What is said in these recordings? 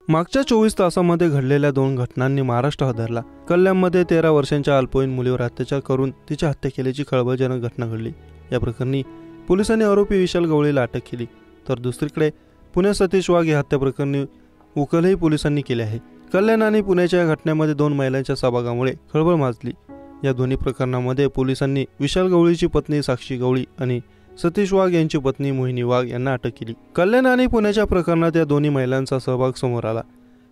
मागच्या 24 तासांमध्ये घडलेल्या 2 घटनांनी महाराष्ट्र हादरला। कल्याणमध्ये 13 वर्षांच्या अल्पवयीन मुलीवर अत्याचार करून तिची हत्या केल्याची खळबळजनक घटना घडली। या प्रकरणी पोलिसांनी आरोपी विशाल गवळीला अटक केली, तर दुसरीकडे पुणे सतीश वाघ या हत्या प्रकरणी उकलही पोलिसांनी केले आहे। कल्याण आणि पुण्याच्या या घटनेमध्ये 2 महिलांच्या सहभागामुळे खळबळ माजली। या दोन्ही प्रकरणांमध्ये पोलिसांनी विशाल गवळीची पत्नी साक्षी गवळी आणि सतीश वाघ यांची पत्नी मोहिनी वाघ यांना अटक केली। कल्याण आणि पुण्याच्या प्रकरणात या दोन्ही महिलांचा सहभाग समोर आला।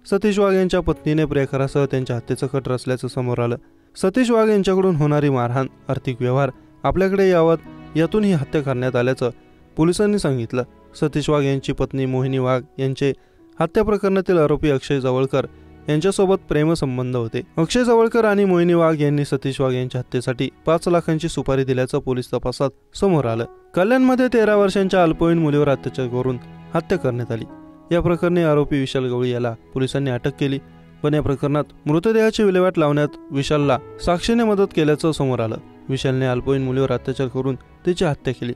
सतीश वाघ यांच्या पत्नीने प्रियकरासह त्यांच्या हत्येचं कट रचल्याचं समोर आलं। सतीश वाघ यांच्याकडून होणारी मारहाण, आर्थिक व्यवहार आपल्याकडे यावत यातून ही हत्या करण्यात आल्याचं पोलिसांनी सांगितलं। सतीश वाघ यांची पत्नी मोहिनी वाघ यांचे हत्या प्रकरणातील आरोपी अक्षय जवळकर यांच्यासोबत प्रेमसंबंध होते। अक्षय जवळकर आणि मोहिनी वाघ यांनी सतीश वाघ यांच्या हत्येसाठी 5 लाखांची सुपारी दिल्याचं पोलीस तपासात समोर आलं। कल्याणमध्ये 13 वर्षांच्या अल्पवयीन मुलीवर अत्याचार करून हत्या करण्यात आली। या प्रकरणी आरोपी विशाल गवळी याला पोलिसांनी अटक केली, पण या प्रकरणात मृतदेहाची विल्हेवाट लावण्यात विशालला साक्षीने मदत केल्याचं समोर आलं। विशालने अल्पवयीन मुलीवर अत्याचार करून तिची हत्या केली।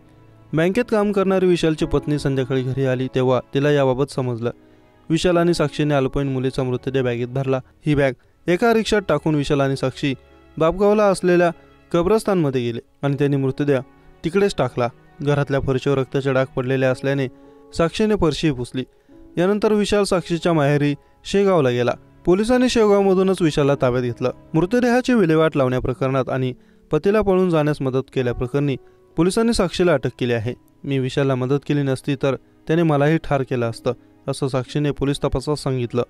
बँकेत काम करणारी विशालची पत्नी संध्याकाळी घरी आली तेव्हा तिला याबाबत समजलं। विशाल आणि साक्षीने अल्पवयीन मुलीचा मृतदेह बॅगेत भरला। ही बॅग एका रिक्षात टाकून विशाल आणि साक्षी बापगावला असलेल्या कब्रस्तानमध्ये गेले आणि त्यांनी मृतदेह तिकडेच टाकला। घरातल्या फरशीवर रक्ताचे डाग पडलेले असल्याने साक्षीने फरशी पुसली। यानंतर विशाल साक्षीच्या माहेरी शेगावला गेला। पोलिसांनी शेगावमधूनच विशालला ताब्यात घेतलं। मृतदेहाची विल्हेवाट लावण्या प्रकरणात आणि पतीला पळून जाण्यास मदत केल्याप्रकरणी पोलिसांनी साक्षीला अटक केली आहे। मी विशालला मदत केली नसती तर त्याने मलाही ठार केलं असतं, असं साक्षीने पोलीस तपासात सांगितलं।